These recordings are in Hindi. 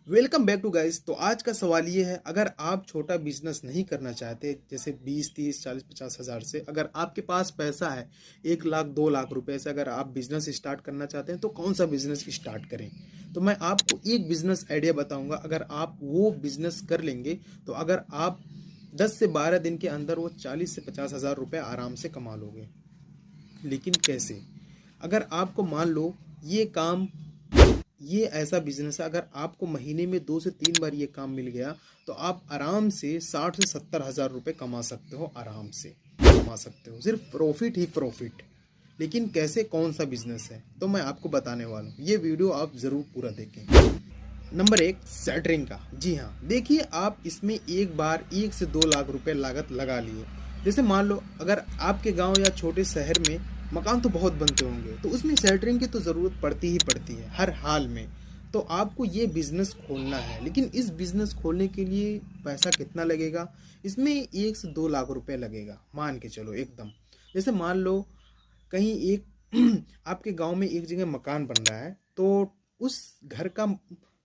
Welcome back to guys. तो आज का सवाल ये है, अगर आप छोटा बिजनेस नहीं करना चाहते, जैसे 20, 30, 40, 50 हज़ार से, अगर आपके पास पैसा है 1 लाख 2 लाख रुपए से, अगर आप बिजनेस स्टार्ट करना चाहते हैं तो कौन सा बिजनेस स्टार्ट करें। तो मैं आपको एक बिजनेस आइडिया बताऊंगा। अगर आप वो बिजनेस कर लेंगे तो अगर आप 10 से 12 दिन के अंदर वो 40 से 50 हज़ार रुपए आराम से कमा लोगे। लेकिन कैसे? अगर आपको मान लो ये ऐसा बिजनेस है, अगर आपको महीने में 2 से 3 बार ये काम मिल गया तो आप आराम से 60 से 70 हज़ार रुपये कमा सकते हो। आराम से कमा सकते हो, सिर्फ प्रॉफिट ही प्रॉफिट। लेकिन कैसे, कौन सा बिजनेस है, तो मैं आपको बताने वाला हूँ। ये वीडियो आप ज़रूर पूरा देखें। नंबर 1, सेटरिंग का। जी हाँ, देखिए, आप इसमें एक बार 1 से 2 लाख रुपए लागत लगा लिए। जैसे मान लो, अगर आपके गांव या छोटे शहर में मकान तो बहुत बनते होंगे, तो उसमें सेटरिंग की तो ज़रूरत पड़ती ही पड़ती है हर हाल में। तो आपको ये बिज़नेस खोलना है, लेकिन इस बिज़नेस खोलने के लिए पैसा कितना लगेगा? इसमें 1 से 2 लाख रुपए लगेगा, मान के चलो एकदम। जैसे मान लो कहीं एक आपके गांव में एक जगह मकान बन रहा है, तो उस घर का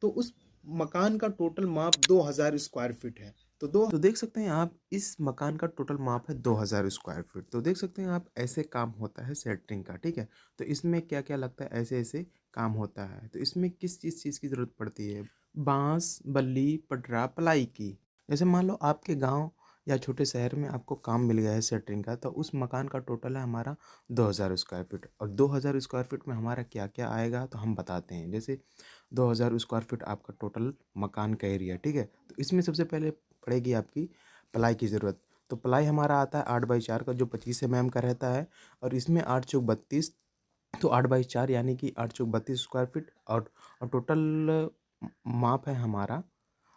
तो उस मकान का टोटल माप 2000 स्क्वायर फीट है। तो देख सकते हैं आप, इस मकान का टोटल माप है 2000 स्क्वायर फीट। तो देख सकते हैं आप, ऐसे काम होता है सेंटरिंग का। ठीक है, तो इसमें क्या क्या लगता है, ऐसे ऐसे काम होता है। तो इसमें किस चीज़ चीज़ की ज़रूरत पड़ती है? बांस, बल्ली, पटरा, प्लाई की। जैसे मान लो आपके गांव या छोटे शहर में आपको काम मिल गया है सेंटरिंग का, तो उस मकान का टोटल है हमारा 2000 स्क्वायर फीट। और 2000 स्क्वायर फीट में हमारा क्या क्या आएगा, तो हम बताते हैं। जैसे 2000 स्क्वायर फीट आपका टोटल मकान का एरिया। ठीक है, तो इसमें सबसे पहले पड़ेगी आपकी प्लाई की ज़रूरत। तो प्लाई हमारा आता है 8x4 का, जो 25 mm का रहता है। और इसमें 8 चौक 32, तो 8x4 यानी कि 8 चौक 32 स्क्वायर फीट। और टोटल माप है हमारा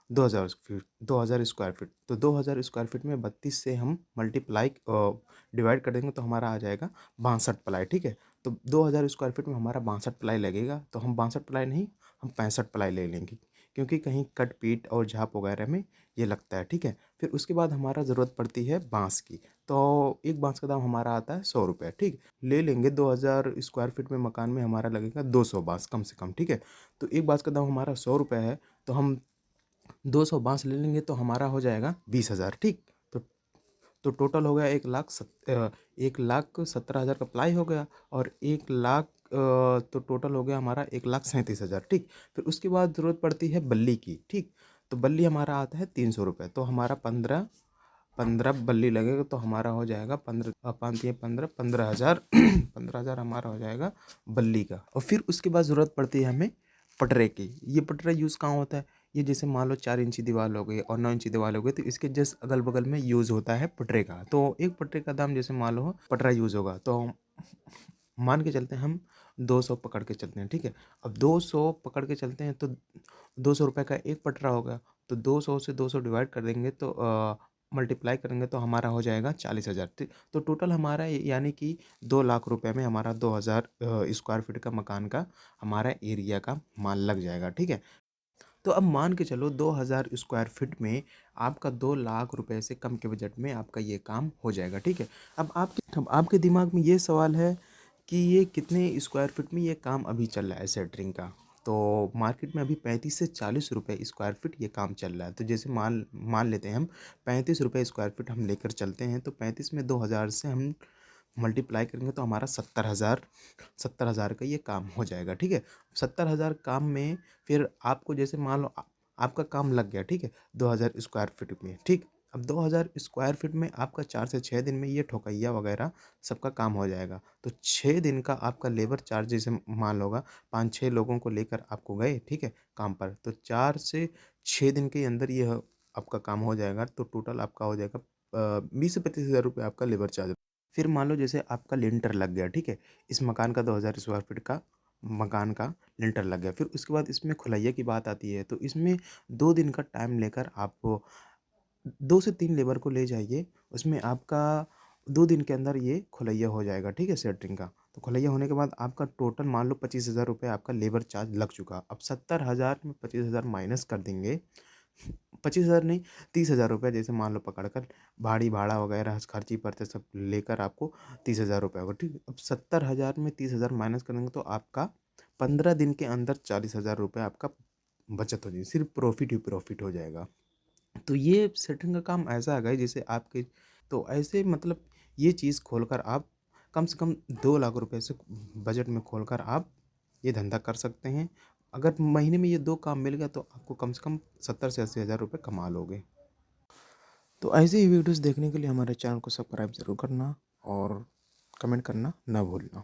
2000 फीट, 2000 स्क्वायर फीट। तो 2000 स्क्वायर फीट में 32 से हम मल्टीप्लाई डिवाइड कर देंगे तो हमारा आ जाएगा 62 प्लाई। ठीक है, तो 2000 स्क्वायर फीट में हमारा 62 प्लाई लगेगा। तो हम 62 प्लाई नहीं, हम 65 प्लाई ले लेंगे, क्योंकि कहीं कट पीट और झाप वगैरह में ये लगता है। ठीक है, फिर उसके बाद हमारा ज़रूरत पड़ती है बांस की। तो एक बांस का दाम हमारा आता है 100 रुपये। ठीक, ले लेंगे। 2000 स्क्वायर फीट में मकान में हमारा लगेगा 200 बांस कम से कम। ठीक है, तो एक बांस का दाम हमारा 100 रुपये है, तो हम 200 बांस ले लेंगे तो हमारा हो जाएगा 20 हज़ार। ठीक, तो टोटल हो गया 1,17,000 का प्लाई हो गया। और 1 लाख तो टोटल हो गया हमारा 1,37,000। ठीक, फिर उसके बाद ज़रूरत पड़ती है बल्ली की। ठीक, तो बल्ली हमारा आता है 300 रुपये। तो हमारा 15 15 बल्ली लगेगा, तो हमारा हो जाएगा 15 15 15 हज़ार 15 हज़ार हमारा हो जाएगा बल्ली का। और फिर उसके बाद ज़रूरत पड़ती है हमें पटरे की। ये पटरा यूज़ कहाँ होता है? ये जैसे मान लो 4 इंची दीवार हो गई और 9 इंची दीवार हो गई, तो इसके जस्ट अगल बगल में यूज़ होता है पटरे का। तो एक पटरे का दाम, जैसे मान लो पटरा यूज़ होगा, तो मान के चलते हैं हम 200 पकड़ के चलते हैं। ठीक है, अब 200 पकड़ के चलते हैं, तो 200 रुपये का एक पटरा होगा। तो 200 से 200 डिवाइड कर देंगे, तो मल्टीप्लाई करेंगे तो हमारा हो जाएगा 40 हज़ार। तो टोटल हमारा यानी कि 2 लाख रुपए में हमारा 2000 स्क्वायर फीट का मकान का हमारा एरिया का माल लग जाएगा। ठीक है, तो अब मान के चलो 2000 स्क्वायर फीट में आपका 2 लाख रुपए से कम के बजट में आपका ये काम हो जाएगा। ठीक है, अब आपके दिमाग में ये सवाल है कि ये कितने स्क्वायर फीट में ये काम अभी चल रहा है सेंटरिंग का। तो मार्केट में अभी 35 से 40 रुपए स्क्वायर फीट ये काम चल रहा है। तो जैसे मान मान लेते हैं हम 35 रुपए स्क्वायर फीट हम लेकर चलते हैं, तो 35 में 2000 से हम मल्टीप्लाई करेंगे तो हमारा 70 हज़ार का ये काम हो जाएगा। ठीक है, 70 हज़ार काम में फिर आपको, जैसे मान लो आपका काम लग गया। ठीक है, 2000 स्क्वायर फीट में। ठीक, अब 2000 स्क्वायर फीट में आपका 4 से 6 दिन में ये ठोकइया वगैरह सबका काम हो जाएगा। तो 6 दिन का आपका लेबर चार्ज, जैसे मान लो 5-6 लोगों को लेकर आपको गए, ठीक है, काम पर, तो 4 से 6 दिन के अंदर ये आपका काम हो जाएगा। तो टोटल आपका हो जाएगा 20 से 25 हज़ार रुपये आपका लेबर चार्ज। फिर मान लो जैसे आपका लिंटर लग गया। ठीक है, इस मकान का 2000 स्क्वायर फीट का मकान का लिंटर लग गया। फिर उसके बाद इसमें खुलैया की बात आती है। तो इसमें 2 दिन का टाइम लेकर आप 2 से 3 लेबर को ले जाइए। उसमें आपका 2 दिन के अंदर ये खुलैया हो जाएगा। ठीक है, सेंटरिंग का। तो खुलैया होने के बाद आपका टोटल मान लो 25 हज़ार रुपये आपका लेबर चार्ज लग चुका। अब 70 हज़ार में 25 हज़ार माइनस कर देंगे। 25 हज़ार नहीं, 30 हज़ार रुपये जैसे मान लो पकड़ कर, भाड़ी भाड़ा वगैरह खर्ची पड़ते सब लेकर आपको 30 हज़ार रुपये होगा। ठीक, अब 70 हज़ार में 30 हज़ार माइनस करेंगे तो आपका 15 दिन के अंदर 40 हज़ार रुपये आपका बचत हो जाएगी, सिर्फ प्रॉफिट ही प्रॉफिट हो जाएगा। तो ये सेटिंग का काम ऐसा है गाइस, जैसे आपके, तो ऐसे मतलब ये चीज़ खोलकर आप कम से कम 2 लाख रुपए से बजट में खोलकर आप ये धंधा कर सकते हैं। अगर महीने में ये 2 काम मिल गया तो आपको कम से कम 70 से 80 हज़ार रुपये कमा लोगे। तो ऐसे ही वीडियोस देखने के लिए हमारे चैनल को सब्सक्राइब ज़रूर करना और कमेंट करना ना भूलना।